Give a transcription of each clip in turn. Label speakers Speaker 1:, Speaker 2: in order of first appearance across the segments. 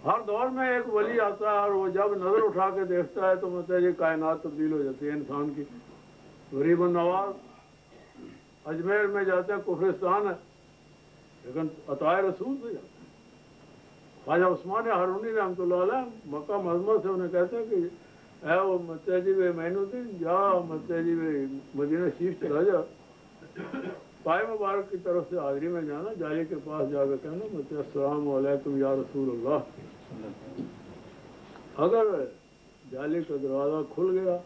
Speaker 1: ہر دور میں ایک ولی آتا ہے اور وہ جب نظر اٹھا کے دیکھتا ہے تو مطلب یہ کائنات تبدیل ہو جاتی ہے انسان کی. غریب النواز اجمیر میں جاتے ہیں، کفرستان ہے لیکن عطائے رسول سے جاتے ہیں. خواجہ عثمان ہارونی رحمۃ اللہ علیہ مکہ معظمہ سے انہیں کہتے ہیں کہ اے وہ متحجب معین الدین جا متحجب مدینہ شریف چلا جا، پائے مبارک کی طرف سے حاضری میں جانا، جالی کے پاس جا کے کہنا مجھے السلام علیکم یا رسول اللہ. اگر جالی کا دروازہ کھل گیا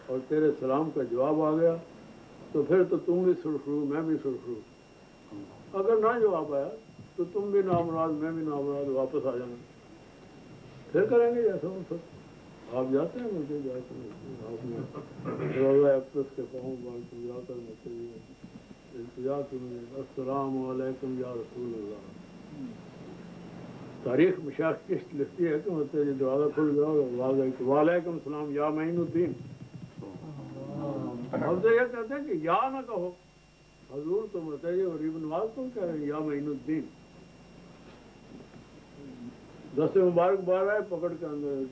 Speaker 1: اور تیرے سلام کا جواب آ گیا تو پھر تو تم بھی سرخرو میں بھی سرخرو. اگر نہ جواب آیا تو تم بھی نامراد میں بھی نامراد، واپس آ جانا، پھر کریں گے جیسا ہو سب. آپ جاتے ہیں مجھے جاتے ہیں آپ نے روزہ اقدس کے پاؤں بال کو جا کر مجھے التجا کی مجھے السلام علیکم یا رسول اللہ. تاریخ مشاق قسط لکھتی ہے کہ مجھے دروازہ کھل گیا وعلیکم السلام یا معین الدین. ہم تو یہ کہتے ہیں کہ یا نہ کہو، حضور تو بتائیے غریب نواز تم کہہ رہے ہیں یا معین الدین. دست مبارک بار آئے پکڑ کے اندر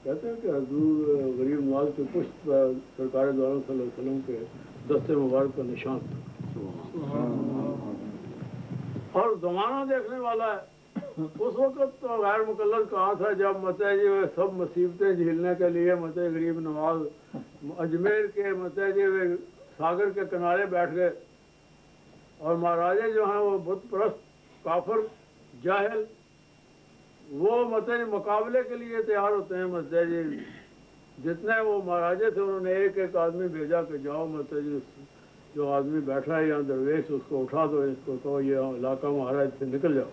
Speaker 1: کہتے ہیں کہ حضور غریب نواز کے پشت پر سرکار دو عالم صلی اللہ علیہ وسلم کے دست مبارک کا نشان تھا. اور زمانہ دیکھنے والا ہے. اس وقت تو غیر مقلد کہاں تھا جب متحجی سب مصیبتیں جھیلنے کے لیے غریب نواز اجمیر کے متحجی ساگر کے کنارے بیٹھ گئے اور مہاراجے جو ہیں وہ بت پرست کافر جاہل، وہ مقابلے کے لیے تیار ہوتے ہیں. جتنے وہ مہاراجے تھے انہوں نے ایک ایک آدمی بھیجا کہ جاؤ جو آدمی بیٹھا ہے یہاں درویش اس کو اٹھا دو، اس کو کہو یہ علاقہ مہاراج سے نکل جاؤ.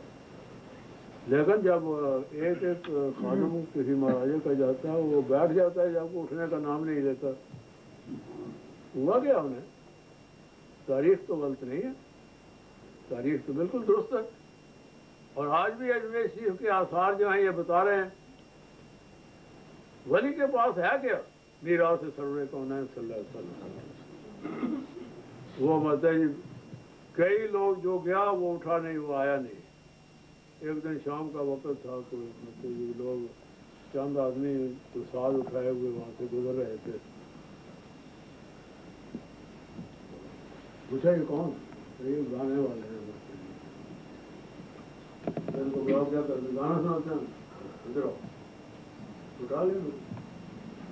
Speaker 1: لیکن جب ایک ایک خادم کسی مہاراجے کا جاتا ہے وہ بیٹھ جاتا ہے، جب وہ اٹھنے کا نام نہیں لیتا. ہوا کیا انہیں؟ تاریخ تو غلط نہیں ہے، تاریخ تو بالکل درست ہے. اور آج بھی اجمیر شریف کے آثار جو ہیں یہ بتا رہے ہیں ولی کے پاس ہے کیا میراث سرور کونین صلی اللہ علیہ وسلم. وہ کئی لوگ جو گیا وہ اٹھا نہیں، وہ آیا نہیں. ایک دن شام کا وقت تھا، کوئی لوگ چند آدمی تو ساز اٹھائے ہوئے وہاں سے گزر رہے تھے. پوچھا یہ کون؟ یہ گانے والے ہیں. کیا کرتے گانا سناتے ہیں، ادھر اٹھا لیں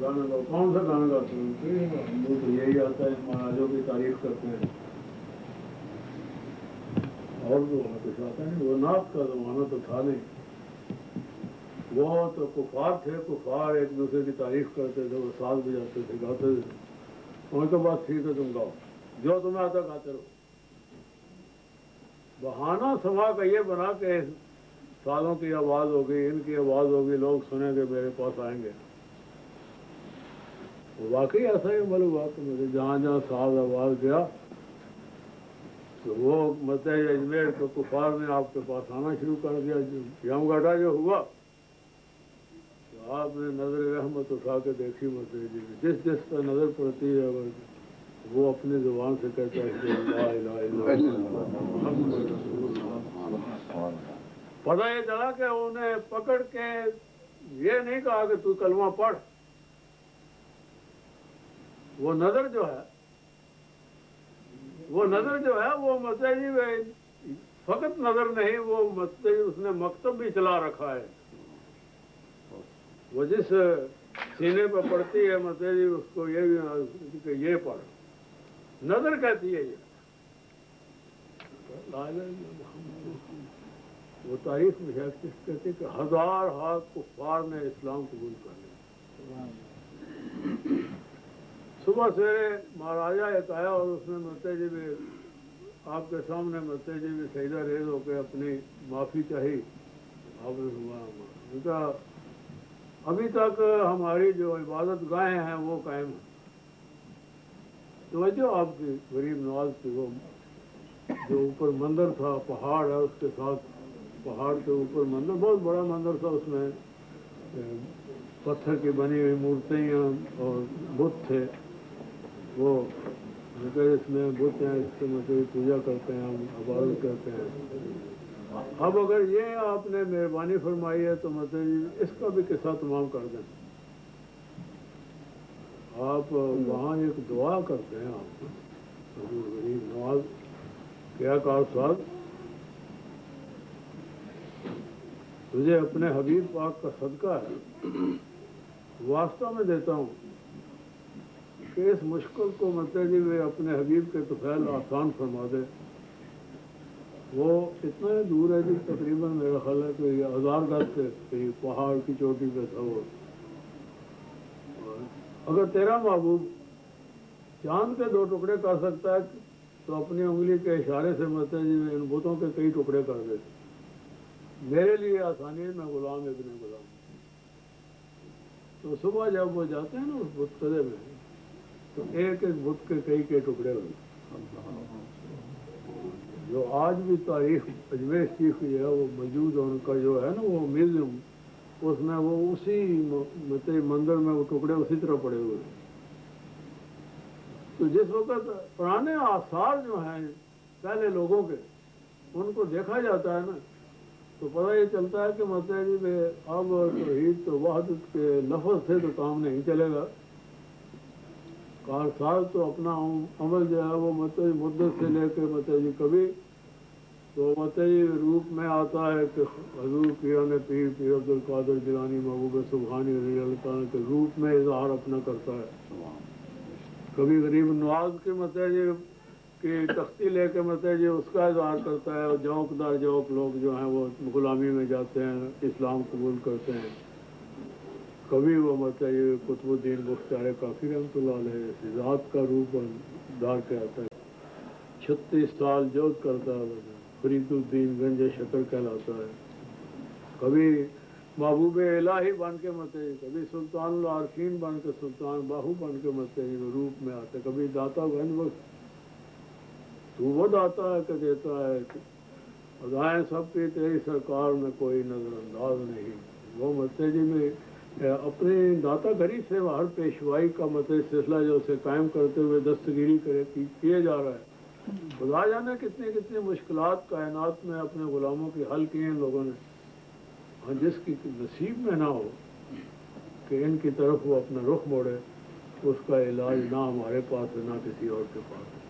Speaker 1: گانا گاؤ. کون سا گانا گاتے ہیں؟ وہ تو یہی آتا ہے مہاراجوں کی تعریف کرتے ہیں اور وہ کچھ آتا نہیں. وہ نعت کا زمانہ تو تھا نہیں، وہ تو کفار تھے. کفار ایک دوسرے کی تعریف کرتے تھے، وہ ساز بجاتے تھے، گاتے تھے. ان کے بعد ٹھیک ہے تم گاؤ، جو تمہیں آتا گاتے رہو. بہانہ سما کا یہ بنا کہ سازوں کی آواز ہوگی، ان کی آواز ہوگی، لوگ سنیں گے، میرے پاس آئیں گے. واقعی ایسا ہی عمل ہوا کہ مجھے جہاں جہاں ساز آواز گیا تو وہ اجمیر کے کفار نے آپ کے پاس آنا شروع کر دیا. یم گھاٹا جو ہوا تو آپ نے نظر رحمت اٹھا کے دیکھی جس جس پر نظر پڑتی ہے وہ اپنی زبان سے کہتا ہے لا الہ الا اللہ. پتہ یہ چلا کہ انہیں پکڑ کے یہ نہیں کہا کہ تو کلمہ پڑھ. وہ نظر جو ہے وہ فقط نظر نہیں، وہ اس نے مکتب بھی چلا رکھا ہے. وہ جس سینے پہ پڑتی ہے اس کو یہ پڑھ. نظر کہتی ہے یہ. وہ تاریخ میں کہتی کہ ہزار ہاتھ کفار نے اسلام قبول کر لیا. صبح سویرے مہاراجا ایک آیا اور اس نے آپ کے سامنے سجدہ ریز ہو کے اپنی معافی چاہی. آپ نے کہا ابھی تک ہماری جو عبادت گاہیں ہیں وہ قائم ہیں. توجہ آپ کی غریب نواز کی، وہ جو اوپر مندر تھا، پہاڑ ہے اس کے ساتھ، پہاڑ کے اوپر مندر، بہت بڑا مندر تھا. اس میں پتھر کی بنی ہوئی مورتیاں اور بت تھے. وہ اس میں بت ہیں، اس سے پوجا کرتے ہیں، ہم عبادت کرتے ہیں. اب اگر یہ آپ نے مہربانی فرمائی ہے تو مطلب اس کا بھی قصہ تمام کر دیں. آپ وہاں ایک دعا کرتے ہیں آپ حضور غریب نواز کیا کار صاحب، تجھے اپنے حبیب پاک کا صدقہ ہے، واسطہ میں دیتا ہوں کہ اس مشکل کو مطلب اپنے حبیب کے طفیل آسان فرما دے. وہ اتنا دور ہے جی، تقریباً میرا خیال ہے کہ 1000 گز سے کہیں پہاڑ کی چوٹی پہ تھا وہ. اگر تیرا محبوب چاند کے 2 ٹکڑے کر سکتا ہے تو اپنی انگلی کے اشارے سے مطلب ان بتوں کے کئی ٹکڑے کر دے. میرے لیے آسانی ہے، میں غلام ابن غلام. تو صبح جب وہ جاتے ہیں نا اس بت قدے میں تو ایک ایک بت کے کئی ٹکڑے ہوتے. جو آج بھی تاریخ اجمیر شریف کی ہے وہ موجود ہے، ان کا جو ہے نا وہ میوزیم، اس میں وہ اسی مطلب مندر میں وہ ٹکڑے اسی طرح پڑے ہوئے ہیں. تو جس وقت پرانے آثار جو ہیں پہلے لوگوں کے ان کو دیکھا جاتا ہے نا تو پتہ یہ چلتا ہے کہ مطلب اب توحید تو وحدت کے لفظ سے تو کام نہیں چلے گا. کارساز تو اپنا عمل جو ہے وہ مطلب مدت سے لے کے مطلب کبھی تو مطلب روپ میں آتا ہے کہ حضور پیران پیر پیر عبد القادر جیلانی محبوب سبحانی رضی اللہ تعالیٰ کے روپ میں اظہار اپنا کرتا ہے. کبھی غریب نواز کے مطلب کی تختی لے کے مطلب اس کا اظہار کرتا ہے. اور جوک در جوک لوگ جو ہیں وہ غلامی میں جاتے ہیں، اسلام قبول کرتے ہیں. کبھی وہ مطلب قطب الدین بختیار کافی رحمۃ اللہ علیہ ذات کا روپ دار کے آتا ہے. 36 سال جوت کرتا ہے، فرید الدین گنج شکر کہلاتا ہے. کبھی محبوب الہی بن کے مطلب، کبھی سلطان العارفین بن کے سلطان باہو بن کے مطلب روپ میں آتے. کبھی داتا گنج بخش، تو وہ داتا ہے کہ دیتا ہے. ادائیں سب کی تیری سرکار میں کوئی نظر انداز نہیں. وہ مطلب میں اپنے داتا گھری سے ہر پیشوائی کا مطلب سلسلہ جو اسے قائم کرتے ہوئے دستگیری کیے جا رہا ہے. خدا جانے کتنی کتنی مشکلات کائنات میں اپنے غلاموں کی حل کی ہیں لوگوں نے. اور جس کی نصیب میں نہ ہو کہ ان کی طرف وہ اپنا رخ موڑے، اس کا علاج نہ ہمارے پاس ہے نہ کسی اور کے پاس.